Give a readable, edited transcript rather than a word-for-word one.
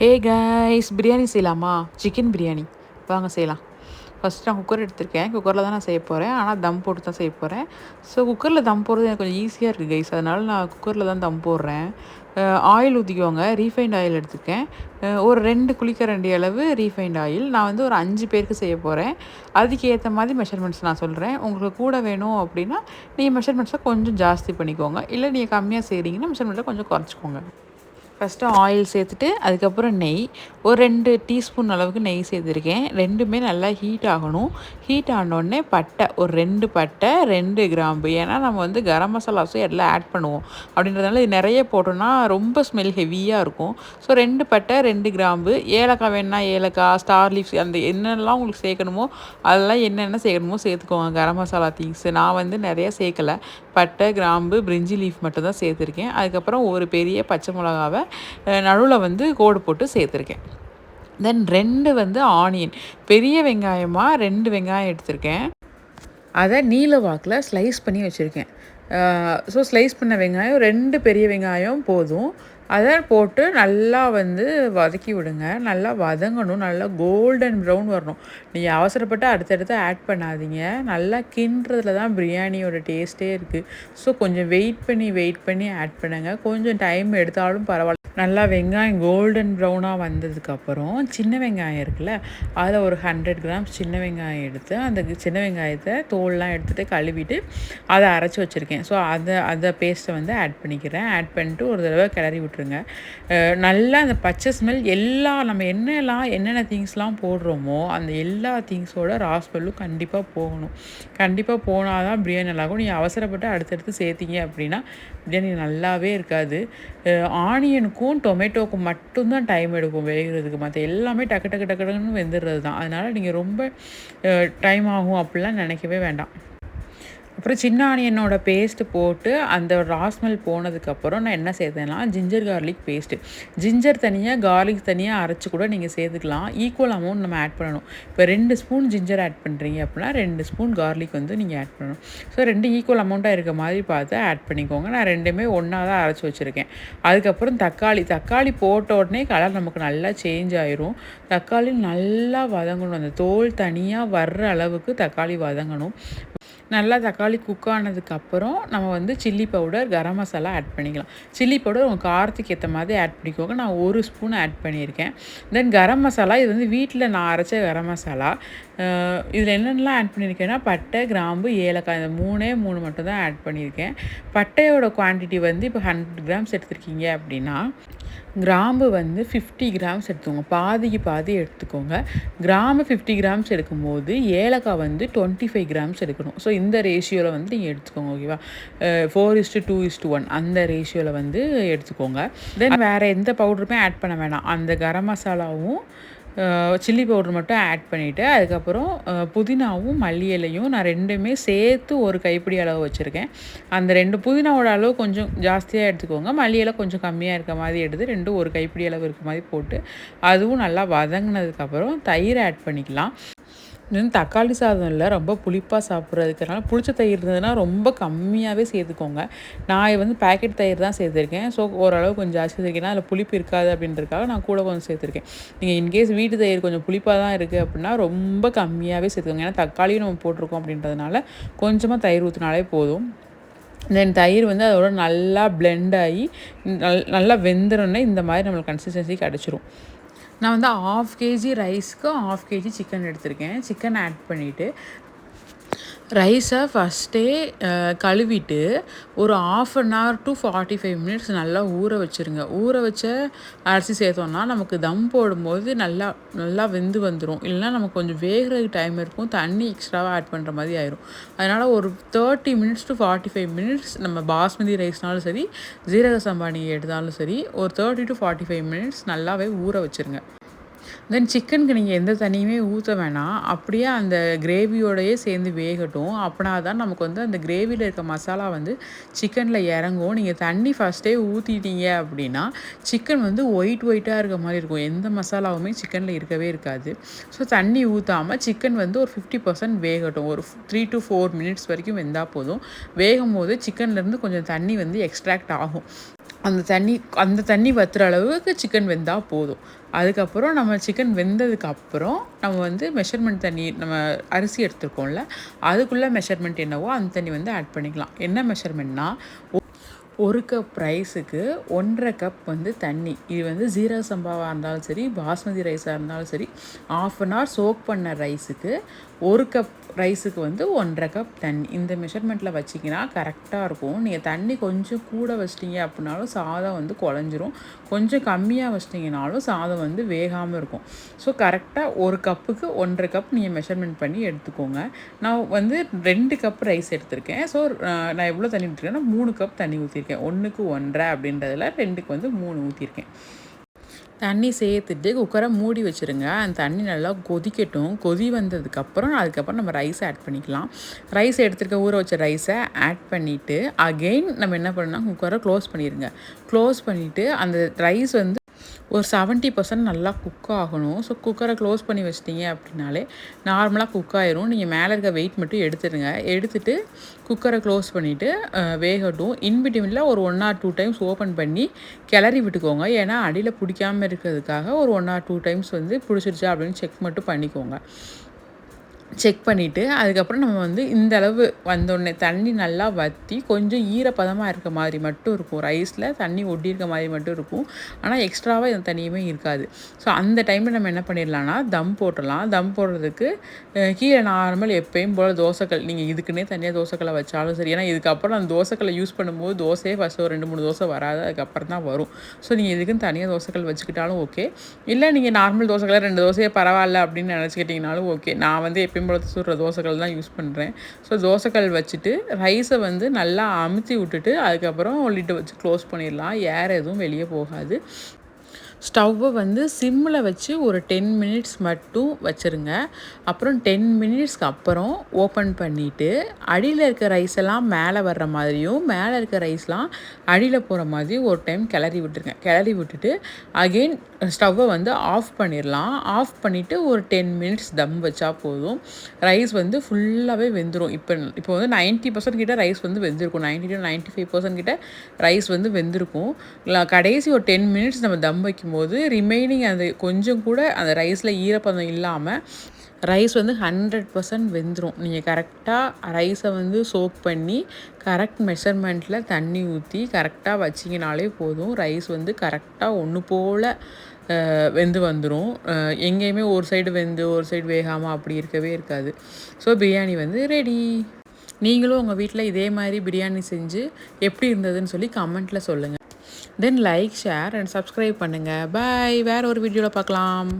Hey guys, biryani செய்யலாமா? Chicken biryani வாங்க செய்யலாம். ஃபஸ்ட்டு நான் குக்கர் எடுத்திருக்கேன். குக்கரில் தான் நான் செய்ய போகிறேன். ஆனால் தம் போட்டு தான் செய்ய போகிறேன். ஸோ குக்கரில் தம் போடுறது எனக்கு கொஞ்சம் ஈஸியாக இருக்குது கைஸ். அதனால் நான் குக்கரில் தான் தம் போடுறேன். ஆயில் ஊற்றிக்கோங்க. ரீஃபைண்ட் ஆயில் எடுத்துருக்கேன். ஒரு 2 குழிக்கரண்டி அளவு ரீஃபைண்ட் ஆயில். நான் வந்து ஒரு 5 பேருக்கு செய்ய போகிறேன். அதுக்கு ஏற்ற மாதிரி மெஷர்மெண்ட்ஸ் நான் சொல்கிறேன். உங்களுக்கு கூட வேணும் அப்படின்னா நீங்கள் மெஷர்மெண்ட்ஸை கொஞ்சம் ஜாஸ்தி பண்ணிக்கோங்க. இல்லை நீங்கள் கம்மியாக செய்கிறீங்கன்னா மெஷர்மெண்ட்டை கொஞ்சம் குறைச்சிக்கோங்க. ஃபஸ்ட்டு ஆயில் சேர்த்துட்டு அதுக்கப்புறம் நெய் ஒரு 2 டீஸ்பூன் அளவுக்கு நெய் சேர்த்துருக்கேன். ரெண்டுமே நல்லா ஹீட் ஆகணும். ஹீட் ஆனோடனே பட்டை ஒரு 2 பட்டை 2 கிராம்பு. ஏன்னா நம்ம வந்து கரம் மசாலாஸும் எல்லாம் ஆட் பண்ணுவோம். அப்படின்றதுனால இது நிறைய போட்டோன்னா ரொம்ப ஸ்மெல் ஹெவியாக இருக்கும். ஸோ 2 பட்டை 2 கிராம்பு, ஏலக்காய் வேணுன்னா ஏலக்காய், ஸ்டார் லீவ்ஸ் அந்த என்னென்னலாம் உங்களுக்கு சேர்க்கணுமோ அதெல்லாம் என்னென்ன சேர்க்கணுமோ சேர்த்துக்கோங்க. கரம் மசாலா திங்ஸு நான் வந்து நிறைய சேர்க்கலை. பட்டை, கிராம்பு, பிரிஞ்சி லீஃப் மட்டும் தான் சேர்த்துருக்கேன். அதுக்கப்புறம் ஒரு பெரிய பச்சை மிளகாவை நடுவில் வந்து கோடு போட்டு சேர்த்துருக்கேன். தென் 2 வந்து ஆனியன், பெரிய வெங்காயமாக 2 வெங்காயம் எடுத்திருக்கேன். அதை நீல வாக்கில் ஸ்லைஸ் பண்ணி வச்சுருக்கேன். ஸோ ஸ்லைஸ் பண்ண வெங்காயம் 2 பெரிய வெங்காயம் போதும். அதை போட்டு நல்லா வந்து வதக்கி விடுங்க. நல்லா வதங்கணும். நல்லா கோல்டன் ப்ரௌன் வரணும். நீங்கள் அவசரப்பட்டு அடுத்தடுத்து ஆட் பண்ணாதீங்க. நல்லா கிண்டுறதுல தான் பிரியாணியோட டேஸ்ட்டே இருக்குது. ஸோ கொஞ்சம் வெயிட் பண்ணி ஆட் பண்ணுங்கள். கொஞ்சம் டைம் எடுத்தாலும் பரவாயில்ல. நல்லா வெங்காயம் கோல்டன் ப்ரௌனாக வந்ததுக்கப்புறம் சின்ன வெங்காயம் இருக்குல்ல, அதில் ஒரு 100 கிராம்ஸ் சின்ன வெங்காயம் எடுத்து அந்த சின்ன வெங்காயத்தை தோல்லாம் எடுத்துகிட்டு கழுவிட்டு அதை அரைச்சி வச்சுருக்கேன். ஸோ அதை பேஸ்ட்டை வந்து ஆட் பண்ணிக்கிறேன். ஆட் பண்ணிட்டு ஒரு தடவை கிளறி விட்டுருங்க. நல்லா அந்த பச்சை ஸ்மெல் நம்ம என்னென்ன திங்ஸ்லாம் போடுறோமோ அந்த எல்லா திங்ஸோட ஸ்மெல்லும் கண்டிப்பாக போகணும். கண்டிப்பாக போனால் தான் பிரியாணி நல்லாயிருக்கும். நீங்கள் அவசரப்பட்டு அடுத்தடுத்து சேர்த்திங்க அப்படின்னா பிரியாணி நல்லாவே இருக்காது. ஆனியனுக்கும் டொமேட்டோவுக்கும் மட்டும்தான் டைம் எடுக்கும் வேகிறதுக்கு. மற்ற எல்லாமே டக்கு டக்குன்னு வெந்துடுறது தான். அதனால் நீங்கள் ரொம்ப டைம் ஆகும் அப்படிலாம் நினைக்கவே வேண்டாம். அப்புறம் சின்ன ஆனியனோட பேஸ்ட்டு போட்டு அந்த ஸ்மெல் போனதுக்கப்புறம் நான் என்ன சேர்த்தேன்னா ஜிஞ்சர் கார்லிக் பேஸ்ட்டு. ஜிஞ்சர் தனியாக கார்லிக் தனியாக அரைச்சி கூட நீங்கள் சேர்த்துக்கலாம். ஈக்குவல் அமௌண்ட் நம்ம ஆட் பண்ணணும். இப்போ 2 ஸ்பூன் ஜிஞ்சர் ஆட் பண்ணுறீங்க அப்படின்னா 2 ஸ்பூன் கார்லிக் வந்து நீங்கள் ஆட் பண்ணணும். ஸோ 2 ஈக்குவல் அமௌண்ட்டாக இருக்க மாதிரி பார்த்து ஆட் பண்ணிக்கோங்க. நான் 2மே ஒன்றா தான் அரைச்சி வச்சுருக்கேன். அதுக்கப்புறம் தக்காளி போட்ட உடனே கலர் நமக்கு நல்லா சேஞ்ச் ஆயிரும். தக்காளி நல்லா வதங்கணும். அந்த தோல் தனியாக வர்ற அளவுக்கு தக்காளி வதங்கணும். நல்லா தக்காளி குக் ஆனதுக்கப்புறம் நம்ம வந்து chilli powder, garam masala add பண்ணிக்கலாம். சில்லி பவுடர் உங்கள் காரத்துக்கு ஏற்ற மாதிரி ஆட் பண்ணிக்கோங்க. நான் 1 ஸ்பூன் ஆட் பண்ணியிருக்கேன். தென் கரம் மசாலா, இது வந்து வீட்டில் நான் அரைச்ச கரம் மசாலா. இதில் என்னென்னலாம் ஆட் பண்ணியிருக்கேன்னா பட்டை, கிராம்பு, ஏலக்காய் இந்த 3 மட்டும் தான் ஆட் பண்ணியிருக்கேன். பட்டையோட குவான்டிட்டி வந்து இப்போ 100 கிராம்ஸ் எடுத்துருக்கீங்க அப்படின்னா கிராம்பு வந்து 50 கிராம்ஸ் எடுத்துக்கோங்க. பாதிக்கு பாதி எடுத்துக்கோங்க. கிராம்பு 50 கிராம்ஸ் எடுக்கும்போது ஏலக்காய் வந்து 25 கிராம்ஸ் எடுக்கணும். ஸோ இந்த ரேஷியோவில் வந்து நீங்கள் எடுத்துக்கோங்க. ஓகேவா? 4:2:1 அந்த ரேஷியோவில் வந்து எடுத்துக்கோங்க. தென் வேறு எந்த பவுடருமே ஆட் பண்ண வேணாம். அந்த கரம் மசாலாவும் சில்லி பவுடர் மட்டும் ஆட் பண்ணிவிட்டு அதுக்கப்புறம் புதினாவும் மல்லி இலையும் நான் 2மே சேர்த்து ஒரு கைப்பிடி அளவு வச்சுருக்கேன். அந்த 2 புதினாவோட அளவு கொஞ்சம் ஜாஸ்தியாக எடுத்துக்கோங்க. மல்லி இலை கொஞ்சம் கம்மியாக இருக்க மாதிரி எடுத்து 2 ஒரு கைப்பிடி அளவு இருக்க மாதிரி போட்டு அதுவும் நல்லா வதங்கினதுக்கப்புறம் தயிர் ஆட் பண்ணிக்கலாம். இன்னும் தக்காளி சாதம் இல்லை, ரொம்ப புளிப்பாக சாப்பிட்றதுக்குனால புளிச்ச தயிர் இருந்ததுன்னா ரொம்ப கம்மியாகவே சேர்த்துக்கோங்க. நான் வந்து பேக்கெட் தயிர் தான் சேர்த்துருக்கேன். ஸோ ஓரளவு கொஞ்சம் ஜாஸ்தி சேர்த்துருக்கேன். அதில் புளிப்பு இருக்காது அப்படின்றதுக்காக நான் கூட கொஞ்சம் சேர்த்துருக்கேன். நீங்கள் இன்கேஸ் வீட்டு தயிர் கொஞ்சம் புளிப்பாக தான் இருக்குது அப்படின்னா ரொம்ப கம்மியாகவே சேர்த்துக்கோங்க. ஏன்னா தக்காளியும் நம்ம போட்டிருக்கோம் அப்படின்றதுனால கொஞ்சமாக தயிர் ஊற்றினாலே போதும். தென் தயிர் வந்து அதோட நல்லா பிளெண்ட் ஆகி நல்லா வெந்துடனே இந்த மாதிரி நம்மளுக்கு கன்சிஸ்டன்சி கிடச்சிரும். நான் வந்து 1/2 kg ரைஸ்க்கு 1/2 kg சிக்கன் எடுத்திருக்கேன். சிக்கன் ஆட் பண்ணிவிட்டு ரைஸை ஃபஸ்ட்டே கழுவிட்டு ஒரு 1/2 hour to 45 minutes நல்லா ஊற வச்சுருங்க. ஊற வச்ச அரிசி சேர்த்தோன்னா நமக்கு தம் போடும்போது நல்லா வெந்து வந்துடும். இல்லைனா நமக்கு கொஞ்சம் வேகிறதுக்கு டைம் இருக்கும். தண்ணி எக்ஸ்ட்ராவாக ஆட் பண்ணுற மாதிரி ஆயிரும். அதனால் ஒரு 30 minutes to 45 minutes நம்ம பாஸ்மதி ரைஸ்னாலும் சரி, ஜீரக சம்பா நீங்கள் எடுத்தாலும் சரி, ஒரு 30 to 45 minutes நல்லாவே ஊற வச்சுருங்க. தென் சிக்கனுக்கு நீங்கள் எந்த தண்ணியுமே ஊற்ற வேணாம். அப்படியே அந்த கிரேவியோடையே சேர்ந்து வேகட்டும். அப்படின்னா தான் நமக்கு வந்து அந்த கிரேவியில் இருக்க மசாலா வந்து சிக்கனில் இறங்கும். நீங்கள் தண்ணி ஃபஸ்ட்டே ஊற்றிட்டீங்க அப்படின்னா சிக்கன் வந்து ஒயிட்டாக இருக்க மாதிரி இருக்கும். எந்த மசாலாவுமே சிக்கனில் இருக்கவே இருக்காது. ஸோ தண்ணி ஊற்றாமல் சிக்கன் வந்து ஒரு 50% வேகட்டும். ஒரு 3 to 4 minutes வரைக்கும் வெந்தால் போதும். வேகும் போது சிக்கன்லேருந்து கொஞ்சம் தண்ணி வந்து எக்ஸ்ட்ராக்ட் ஆகும். அந்த தண்ணி வற்றுற அளவுக்கு சிக்கன் வெந்தால் போதும். அதுக்கப்புறம் நம்ம சிக்கன் வெந்ததுக்கப்புறம் நம்ம வந்து மெஷர்மெண்ட் தண்ணி நம்ம அரிசி எடுத்துருக்கோம்ல, அதுக்குள்ளே மெஷர்மெண்ட் என்னவோ அந்த தண்ணி வந்து ஆட் பண்ணிக்கலாம். என்ன மெஷர்மெண்ட்னா, 1 கப் ரைஸுக்கு 1½ கப் வந்து தண்ணி. இது வந்து ஜீரக சம்பாவாக இருந்தாலும் சரி, பாஸ்மதி ரைஸாக இருந்தாலும் சரி, 1/2 அன் ஹவர் சோக் பண்ண ரைஸுக்கு 1 கப் ரைஸுக்கு வந்து 1½ கப் தண்ணி. இந்த மெஷர்மெண்ட்டில் வச்சிங்கன்னா கரெக்டாக இருக்கும். நீங்கள் தண்ணி கொஞ்சம் கூட வச்சிட்டிங்க அப்படின்னாலும் சாதம் வந்து குழஞ்சிரும். கொஞ்சம் கம்மியாக வச்சிட்டிங்கனாலும் சாதம் வந்து வேகாமல் இருக்கும். ஸோ கரெக்டாக 1 கப்புக்கு 1½ கப் நீங்கள் மெஷர்மெண்ட் பண்ணி எடுத்துக்கோங்க. நான் வந்து 2 கப் ரைஸ் எடுத்திருக்கேன். ஸோ நான் எவ்வளோ தண்ணி ஊற்றிருக்கேன்னா 3 கப் தண்ணி ஊற்றிருக்கேன். 1க்கு 1½ அப்படின்றதில் 2க்கு வந்து 3 ஊற்றிருக்கேன். தண்ணி சேர்த்துட்டு குக்கரை மூடி வச்சுருங்க. அந்த தண்ணி நல்லா கொதிக்கட்டும். கொதி வந்ததுக்கப்புறம் அதுக்கப்புறம் நம்ம ரைஸை ஆட் பண்ணிக்கலாம். ரைஸ் எடுத்துருக்க ஊற வச்ச ரைஸை ஆட் பண்ணிவிட்டு அகெயின் நம்ம என்ன பண்ணணும்னா குக்கரை க்ளோஸ் பண்ணிடுங்க. க்ளோஸ் பண்ணிவிட்டு அந்த ரைஸ் வந்து ஒரு 70% நல்லா குக் ஆகணும். ஸோ குக்கரை க்ளோஸ் பண்ணி வச்சிட்டிங்க அப்படின்னாலே நார்மலாக குக் ஆயிரும். நீங்கள் மேலே இருக்க வெயிட் மட்டும் எடுத்துடுங்க. எடுத்துகிட்டு குக்கரை க்ளோஸ் பண்ணிவிட்டு வேகட்டும். இன்பிட்வீனில் ஒரு 1 or 2 டைம்ஸ் ஓப்பன் பண்ணி கிளறி விட்டுக்கோங்க. ஏன்னா அடியில் பிடிக்காமல் இருக்கிறதுக்காக ஒரு 1 or 2 டைம்ஸ் வந்து பிடிச்சிருச்சா அப்படின்னு செக் மட்டும் பண்ணிக்கோங்க. செக் பண்ணிவிட்டு அதுக்கப்புறம் நம்ம வந்து இந்த அளவு வந்தோடனே தண்ணி நல்லா வற்றி கொஞ்சம் ஈரப்பதமாக இருக்க மாதிரி மட்டும் இருக்கும். ரைஸில் தண்ணி ஒட்டி இருக்க மாதிரி மட்டும் இருக்கும். ஆனால் எக்ஸ்ட்ராவாக எந்த தண்ணியுமே இருக்காது. ஸோ அந்த டைமில் நம்ம என்ன பண்ணிடலாம்னா தம் போட்டுடலாம். தம் போடுறதுக்கு கீழே நார்மல் எப்பயும் போல் தோசைக்கல், நீங்கள் இதுக்குன்னே தனியாக தோசைக்கல்லை வச்சாலும் சரி. ஏன்னா இதுக்கப்புறம் அந்த தோசைக்கல்லை யூஸ் பண்ணும்போது தோசையே ஃபஸ்ட்டு ஒரு 2-3 தோசை வராது. அதுக்கப்புறம் தான் வரும். ஸோ நீங்கள் இதுக்குன்னு தனியாக தோசைக்கல் வச்சுக்கிட்டாலும் ஓகே. இல்லை நீங்கள் நார்மல் தோசைக்கல்லை 2 தோசையே பரவாயில்ல அப்படின்னு நினச்சிக்கிட்டிங்கனாலும் ஓகே. நான் வந்து எப்பயும் போல சுடுற தோசைக்கல் தான் யூஸ் பண்ணுறேன். ஸோ தோசைக்கல் வச்சுட்டு ரைஸை வந்து நல்லா அமுத்தி விட்டுட்டு அதுக்கப்புறம் லிட்டை வச்சு க்ளோஸ் பண்ணிடலாம். ஏர் எதுவும் வெளியே போகாது. ஸ்டவ்வை வந்து சிம்மில் வச்சு ஒரு 10 மினிட்ஸ் மட்டும் வச்சுருங்க. அப்புறம் 10 மினிட்ஸ்க்கு அப்புறம் ஓப்பன் பண்ணிவிட்டு அடியில் இருக்க ரைஸ் எல்லாம் மேலே வர்ற மாதிரியும் மேலே இருக்க ரைஸ்லாம் அடியில் போகிற மாதிரியும் ஒரு டைம் கிளறி விட்டுருங்க. கிளறி விட்டுட்டு அகெயின் ஸ்டவ்வை வந்து ஆஃப் பண்ணிடலாம். ஆஃப் பண்ணிவிட்டு ஒரு 10 மினிட்ஸ் தம் வச்சா போதும். ரைஸ் வந்து ஃபுல்லாகவே வெந்துடும். இப்போ வந்து 90% கிட்ட ரைஸ் வந்து வெந்திருக்கும். 90 to 95% கிட்ட ரைஸ் வந்து வெந்திருக்கும். கடைசி ஒரு 10 மினிட்ஸ் நம்ம தம் வைக்கும் போது ரிமைனிங் அந்த கொஞ்சம் கூட அந்த ரைஸில் ஈரப்பதம் இல்லாமல் ரைஸ் வந்து 100% வெந்துடும். நீங்கள் கரெக்டாக ரைஸை வந்து சோக் பண்ணி கரெக்ட் மெஷர்மெண்ட்டில் தண்ணி ஊற்றி கரெக்டாக வச்சிங்கனாலே போதும். ரைஸ் வந்து கரெக்டாக ஒன்று போல் வெந்து வந்துடும். எங்கேயுமே ஒரு சைடு வெந்து ஒரு சைடு வேகாமல் அப்படி இருக்கவே இருக்காது. ஸோ பிரியாணி வந்து ரெடி. நீங்களும் உங்கள் வீட்டில் இதே மாதிரி பிரியாணி செஞ்சு எப்படி இருந்ததுன்னு சொல்லி கமெண்ட்டில் சொல்லுங்கள். Then like, share and subscribe பண்ணுங்கள். பாய். வேறு ஒரு வீடியோவில் பார்க்கலாம்.